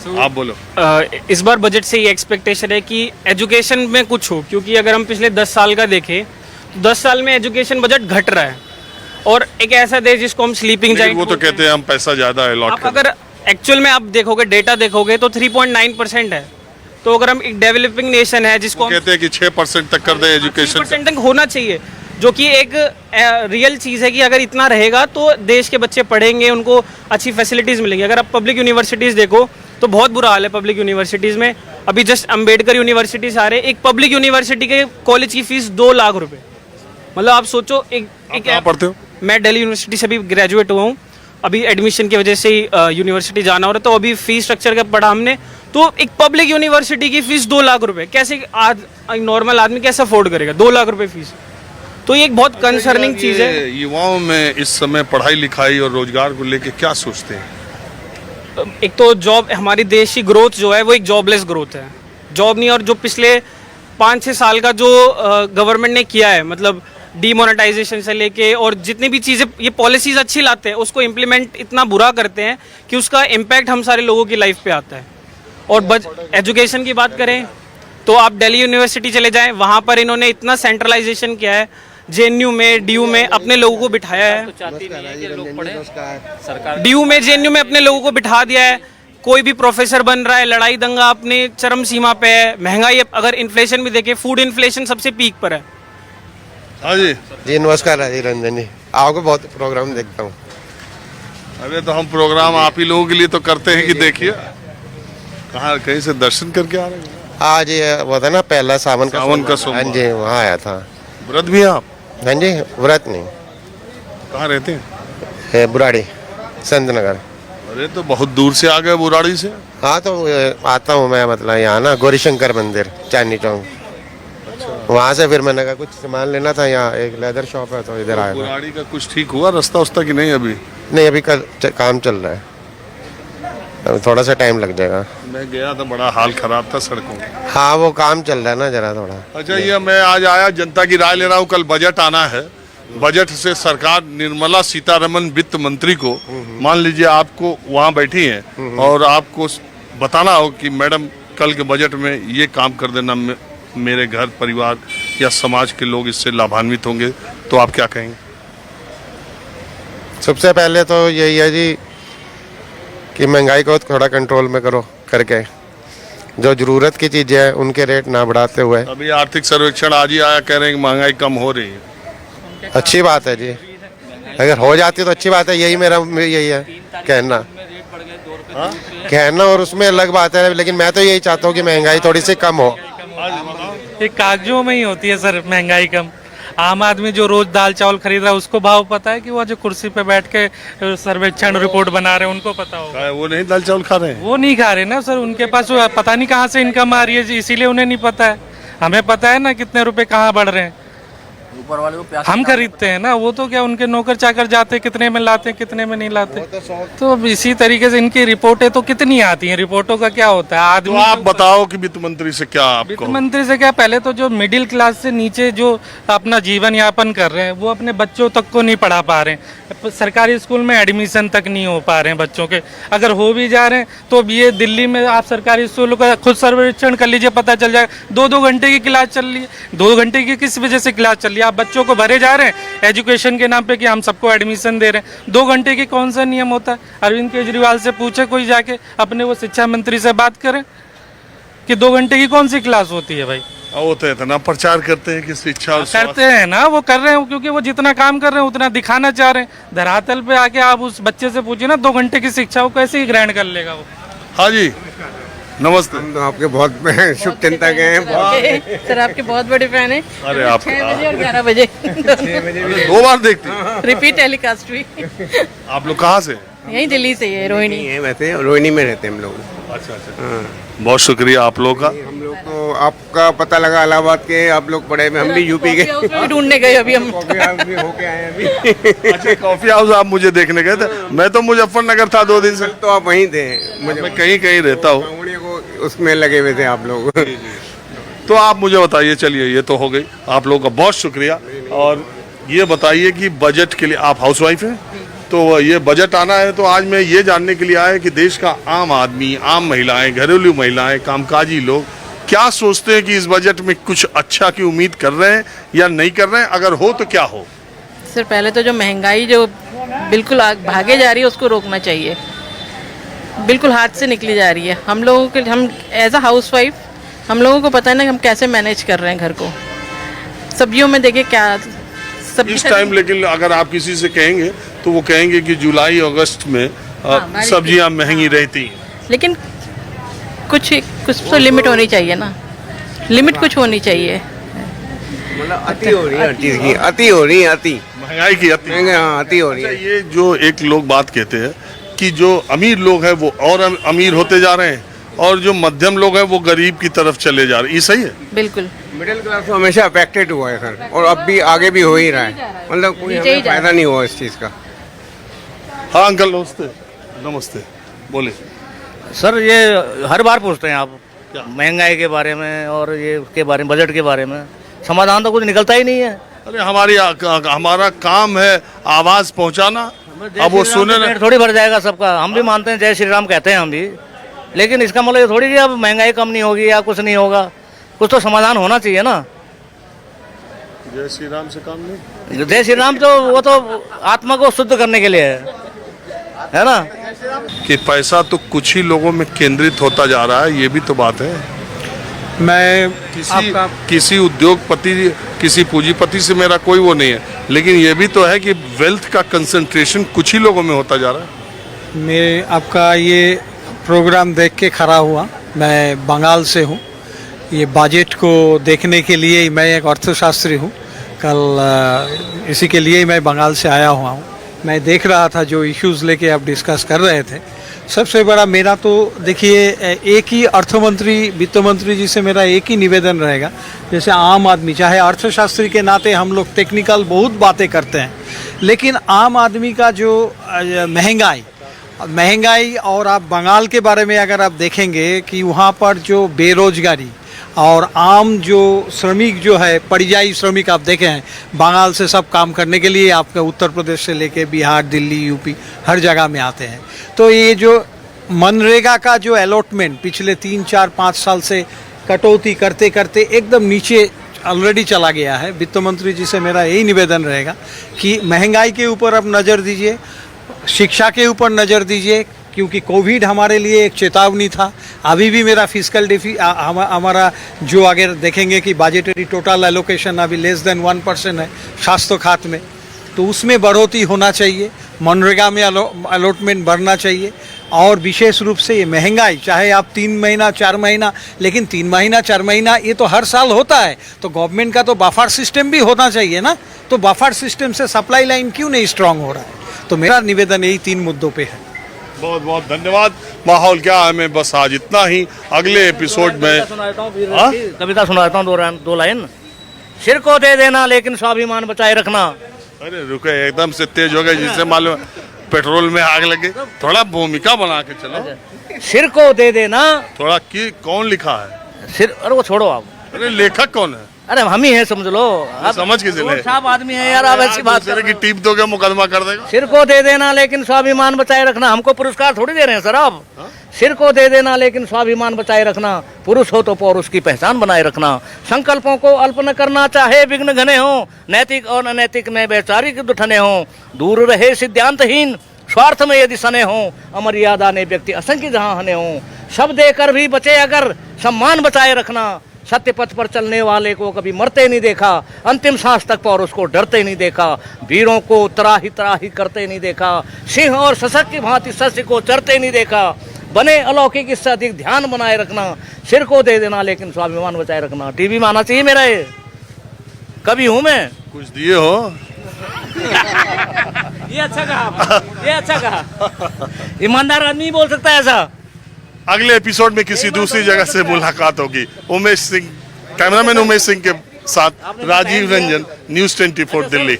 आप बोलो। इस बार बजट से ये एक्सपेक्टेशन है कि एजुकेशन में कुछ हो, क्योंकि अगर हम पिछले 10 साल का देखें तो 10 साल में एजुकेशन बजट घट रहा है। और एक ऐसा देश जिसको हम स्लीपिंग जाइंट, वो तो कहते हैं हम पैसा ज्यादा अलॉट आप कर। अगर एक्चुअल में आप देखोगे, डेटा देखोगे तो 3.9% है। तो अगर हम एक डेवलपिंग नेशन है जिसको कहते हैं कि 6% तक कर दें एजुकेशन, 6% तक होना चाहिए, जो कि एक रियल चीज़ है कि अगर इतना रहेगा तो देश के बच्चे पढ़ेंगे, उनको अच्छी फैसिलिटीज़ मिलेंगी। अगर आप पब्लिक यूनिवर्सिटीज़ देखो तो बहुत बुरा हाल है पब्लिक यूनिवर्सिटीज़ में। अभी जस्ट अंबेडकर यूनिवर्सिटीज़ आ रहे, एक पब्लिक यूनिवर्सिटी के कॉलेज की फीस 2 लाख रुपए। मतलब आप सोचो, एक कहाँ पढ़ते हो? मैं दिल्ली यूनिवर्सिटी से अभी ग्रेजुएट हुआ हूँ। अभी एडमिशन की वजह से ही यूनिवर्सिटी जाना हो रहा है, तो अभी फीस स्ट्रक्चर का पढ़ा हमने। तो एक पब्लिक यूनिवर्सिटी की फीस 2 लाख रुपए, कैसे आज नॉर्मल आदमी कैसे अफोर्ड करेगा 2 लाख रुपए फीस? तो ये एक बहुत कंसर्निंग चीज़ है। युवाओं में इस समय पढ़ाई लिखाई और रोजगार को लेके क्या सोचते हैं? एक तो जॉब, हमारी देश की ग्रोथ जो है वो एक जॉबलेस ग्रोथ है, जॉब नहीं। और जो पिछले 5-6 साल का जो गवर्नमेंट ने किया है, मतलब डीमोनेटाइजेशन से लेके और जितनी भी चीज़ें ये पॉलिसीज अच्छी लाते हैं, उसको इम्प्लीमेंट इतना बुरा करते हैं कि उसका इम्पैक्ट हम सारे लोगों की लाइफ पे आता है। और एजुकेशन की बात करें तो आप दिल्ली यूनिवर्सिटी चले जाएं, वहाँ पर इन्होंने इतना सेंट्रलाइजेशन किया है। जेएनयू में, डीयू में अपने लोगों को बिठाया है। डीयू में, जेएनयू में अपने लोगों को बिठा दिया है। कोई भी प्रोफेसर बन रहा है, लड़ाई दंगा अपने चरम सीमा पे है। महंगाई, अगर इन्फ्लेशन भी देखें, फूड इन्फ्लेशन सबसे पीक पर है। हाँ जी जी नमस्कार राजीव रंजन जी, आपको बहुत प्रोग्राम देखता हूँ। अरे तो हम प्रोग्राम आप ही लोगों के लिए तो करते हैं कि देखिए कहाँ कहीं से दर्शन करके आ रहे हैं। आज ये वो था ना पहला सावन का सोमवार। हाँ जी, वहाँ आया था। व्रत भी हैं आप? हाँ जी, व्रत नहीं कहाँ रहते हैं? है बुराड़ी, संत नगर। अरे तो बहुत दूर से आ गए बुराड़ी से। हाँ तो आता हूँ मैं, मतलब यहाँ ना गौरीशंकर मंदिर चांदनी चौक, वहाँ से फिर मैंने कहा कुछ सामान लेना था, यहाँ एक लेदर शॉप है तो इधर आया था। बुराड़ी का कुछ ठीक हुआ रास्ता उस्ता कि नहीं? अभी नहीं, अभी काम चल रहा है, अभी थोड़ा सा टाइम लग जाएगा। मैं गया था, बड़ा हाल खराब था सड़कों का। हाँ वो काम चल रहा है ना जरा थोड़ा। अच्छा, ये मैं आज आया जनता की राय ले रहा हूँ। कल बजट आना है, बजट से सरकार निर्मला सीतारमन वित्त मंत्री को, मान लीजिए आपको वहाँ बैठी हैं और आपको बताना हो कि मैडम कल के बजट में ये काम कर देना, मेरे घर परिवार या समाज के लोग इससे लाभान्वित होंगे, तो आप क्या कहेंगे? सबसे पहले तो यही है जी कि महंगाई को थोड़ा कंट्रोल में करो करके, जो जरूरत की चीजें हैं उनके रेट ना बढ़ाते हुए। अभी आर्थिक सर्वेक्षण आज ही आया, कह रहे हैं कि महंगाई कम हो रही है। अच्छी बात है जी, अगर हो जाती तो अच्छी बात है, यही मेरा यही है कहना और उसमें अलग बात है, लेकिन मैं तो यही चाहता हूँ कि महंगाई थोड़ी सी कम हो। ये कागजों में ही होती है सर महंगाई कम। आम आदमी जो रोज दाल चावल खरीद रहा है उसको भाव पता है कि वो जो कुर्सी पे बैठ के सर्वेक्षण रिपोर्ट बना रहे हैं उनको पता होगा। वो नहीं दाल चावल खा रहे हैं, वो नहीं खा रहे ना सर, उनके पास पता नहीं कहाँ से इनकम आ रही है, इसीलिए उन्हें नहीं पता है। हमें पता है ना कितने रुपए कहाँ बढ़ रहे हैं, ऊपर वाले को हम खरीदते हैं ना, वो तो क्या उनके नौकर चाकर जाते कितने में लाते कितने में नहीं लाते। तो अब इसी तरीके से इनकी रिपोर्टें तो कितनी आती हैं, रिपोर्टों का क्या होता है आदमी। तो आप बताओ कि वित्त मंत्री से क्या आप वित्त मंत्री से क्या, पहले तो जो मिडिल क्लास से नीचे जो अपना जीवन यापन कर रहे हैं वो अपने बच्चों तक को नहीं पढ़ा पा रहे हैं। सरकारी स्कूल में एडमिशन तक नहीं हो पा रहे हैं बच्चों के, अगर हो भी जा रहे हैं तो ये दिल्ली में आप सरकारी स्कूलों का खुद सर्वेक्षण कर लीजिए, पता चल जाएगा। 2-2 घंटे की क्लास चल रही है, 2 घंटे की किस वजह से क्लास चल रही है? आप बच्चों को भरे जा रहे हैं एजुकेशन के नाम पे कि हम सबको एडमिशन दे रहे हैं। 2 घंटे की कौन सा नियम होता है? अरविंद केजरीवाल से पूछे कोई जाके, अपने वो शिक्षा मंत्री से बात करें कि 2 घंटे की कौन सी क्लास होती है भाई। वो तो इतना प्रचार करते हैं कि शिक्षा करते हैं ना, वो कर रहे हैं क्योंकि वो जितना काम कर रहे हैं उतना दिखाना चाह रहे हैं। धरातल पे आके आप उस बच्चे से पूछिए ना 2 घंटे की शिक्षा वो कैसे ही ग्रहण कर लेगा वो। हाँ जी नमस्ते। हम तो आपके बहुत शुभचिंतक हैं सर, आपके बहुत बड़े फैन हैं। अरे आप 6 बजे और 11 बजे 2 बार देखते हैं? रिपीट टेलीकास्ट हुई। आप लोग कहाँ से? यही दिल्ली से है, रोहिणी है, वैसे रोहिणी में रहते हैं हम लोग। अच्छा अच्छा, बहुत शुक्रिया आप लोग का। हम लोग तो आपका पता लगा इलाहाबाद के, आप लोग पढ़े में, हम भी यूपी के भी ढूंढने गए अभी हम। होके आए अभी। अच्छा, कॉफी हाउस आप मुझे देखने गए थे? मैं तो मुजफ्फरनगर था 2 दिन से। तो आप वहीं थे, मैं कहीं कहीं रहता हूँ। उसमें लगे हुए थे आप लोग। तो आप मुझे बताइए, चलिए ये तो हो गई, आप लोगों का बहुत शुक्रिया। और ये बताइए कि बजट के लिए आप हाउसवाइफ हैं? तो ये बजट आना है, तो आज मैं ये जानने के लिए आया कि देश का आम आदमी, आम महिलाएं, घरेलू महिलाएं, कामकाजी लोग क्या सोचते हैं कि इस बजट में कुछ अच्छा की उम्मीद कर रहे हैं या नहीं कर रहे हैं, अगर हो तो क्या हो। सर पहले तो जो महंगाई जो बिल्कुल भागे जा रही है उसको रोकना चाहिए, बिल्कुल हाथ से निकली जा रही है। हम लोगों के, हम एज अ हाउस वाइफ, हम लोगों को पता है ना हम कैसे मैनेज कर रहे हैं घर को। सब्जियों में देखिए क्या सब्जी इस टाइम, लेकिन अगर आप किसी से कहेंगे तो वो कहेंगे कि जुलाई अगस्त में बारिश सब्जियां महंगी रहती हैं। लेकिन कुछ तो लिमिट होनी चाहिए ना, लिमिट कुछ होनी चाहिए। मतलब अति हो रही है हर चीज की, अति हो रही है, अति महंगाई की अति। हाँ अति हो रही अच्छा, है। ये जो एक लोग बात कहते हैं कि जो अमीर लोग हैं वो और अमीर होते जा रहे हैं और जो मध्यम लोग हैं वो गरीब की तरफ चले जा रहे हैं, ये सही है? बिल्कुल मिडिल क्लास तो हमेशा अफेक्टेड हुआ है सर, और अब भी आगे भी हो ही रहा है, मतलब कोई नीचे ही हमें जा रहा फायदा नहीं हुआ इस चीज का। हाँ अंकल नमस्ते। नमस्ते, बोले। सर ये हर बार पूछते हैं आप क्या? महंगाई के बारे में और ये उसके बारे में, बजट के बारे में, समाधान तो कुछ निकलता ही नहीं है। अरे हमारा काम है आवाज पहुंचाना, अब वो सुने ना। पेट थोड़ी भर जाएगा सबका। हम भी मानते हैं, जय श्री राम कहते हैं हम भी, लेकिन इसका मतलब ये थोड़ी कि अब महंगाई कम नहीं होगी या कुछ नहीं होगा, कुछ तो समाधान होना चाहिए ना। जय श्री राम से काम नहीं। जय श्री राम तो वो तो आत्मा को शुद्ध करने के लिए है ना। कि पैसा तो कुछ ही लोगों में केंद्रित होता जा रहा है, ये भी तो बात है। मैं किसी उद्योगपति, किसी पूंजीपति से मेरा कोई वो नहीं है, लेकिन ये भी तो है कि वेल्थ का कंसंट्रेशन कुछ ही लोगों में होता जा रहा है। मैं आपका ये प्रोग्राम देख के खड़ा हुआ। मैं बंगाल से हूँ। ये बजट को देखने के लिए ही, मैं एक अर्थशास्त्री हूँ, कल इसी के लिए ही मैं बंगाल से आया हुआ हूँ। मैं देख रहा था जो इश्यूज़ लेके आप डिस्कस कर रहे थे। सबसे बड़ा मेरा तो देखिए, एक ही अर्थमंत्री, वित्त मंत्री जी से मेरा एक ही निवेदन रहेगा, जैसे आम आदमी, चाहे अर्थशास्त्री के नाते हम लोग टेक्निकल बहुत बातें करते हैं, लेकिन आम आदमी का जो महंगाई और आप बंगाल के बारे में अगर आप देखेंगे कि वहाँ पर जो बेरोजगारी और आम जो श्रमिक जो है, परियायी श्रमिक आप देखे हैं, बंगाल से सब काम करने के लिए आपके उत्तर प्रदेश से लेके बिहार, दिल्ली, यूपी हर जगह में आते हैं। तो ये जो मनरेगा का जो अलॉटमेंट पिछले 3, 4, 5 साल से कटौती करते करते एकदम नीचे ऑलरेडी चला गया है। वित्त मंत्री जी से मेरा यही निवेदन रहेगा कि महंगाई के ऊपर अब नज़र दीजिए, शिक्षा के ऊपर नज़र दीजिए, क्योंकि कोविड हमारे लिए एक चेतावनी था। अभी भी मेरा फिजिकल हमारा जो अगर देखेंगे कि बजटरी टोटल एलोकेशन अभी लेस देन 1% है स्वास्थ्य खात में, तो उसमें बढ़ोतरी होना चाहिए। मनरेगा में अलॉटमेंट बढ़ना चाहिए। और विशेष रूप से ये महंगाई, चाहे आप 3 महीना 4 महीना, लेकिन 3 महीना 4 महीना ये तो हर साल होता है, तो गवर्नमेंट का तो बफर सिस्टम भी होना चाहिए ना। तो बफर सिस्टम से सप्लाई लाइन क्यों नहीं स्ट्रांग हो रहा है? तो मेरा निवेदन यही 3 मुद्दों पे है। बहुत बहुत धन्यवाद। माहौल क्या है, मैं बस आज इतना ही। अगले एपिसोड में कविता सुनाता हूँ, 2 लाइन। सिर को दे देना लेकिन स्वाभिमान बचाए रखना। अरे रुके, एकदम से तेज हो गए, जिससे मालूम पेट्रोल में आग लगे। थोड़ा भूमिका बना के चलो। सिर को दे देना, थोड़ा की कौन लिखा है? सिर, अरे वो छोड़ो आप, अरे लेखक कौन है? अरे हम ही हैं, समझ लो आप। समझ के चले। साफ आदमी है यार, आप ऐसी बात दूसरे की टीप दोगे मुकदमा कर देगा। सिर को दे देना लेकिन स्वाभिमान बचाए रखना। हमको पुरस्कार थोड़ी दे रहे हैं सर आप। सिर को दे देना लेकिन स्वाभिमान बचाए रखना। पुरुष हो तो पौरुष की पहचान बनाए रखना। संकल्पों को अल्प न करना, चाहे विघ्न घने हो, नैतिक और अनैतिक में वैचारिक दुठने हो। दूर रहे सिद्धांतहीन, स्वार्थ में यदि सने हो। अमर्यादा ने व्यक्ति असंख्य जहाँ हने हो। शब्द देकर भी बचे अगर, सम्मान बचाए रखना। सत्य पथ पर चलने वाले को कभी मरते नहीं देखा। अंतिम सांस तक पौरुष को डरते नहीं देखा। वीरों को त्राही करते नहीं देखा। सिंह और शशक की भांति सस्य को चरते नहीं देखा। बने अलौकिक, इससे अधिक ध्यान बनाए रखना। सिर को दे देना लेकिन स्वाभिमान बचाए रखना। टीवी में आना चाहिए मेरा ये, कभी हूँ मैं। कुछ दिए हो। ये अच्छा कहा, ये अच्छा कहा। ईमानदार आदमी बोल सकता है ऐसा। अगले एपिसोड में किसी दूसरी जगह से मुलाकात होगी। उमेश सिंह, कैमरामैन उमेश सिंह के साथ राजीव रंजन, न्यूज़ 24 दिल्ली।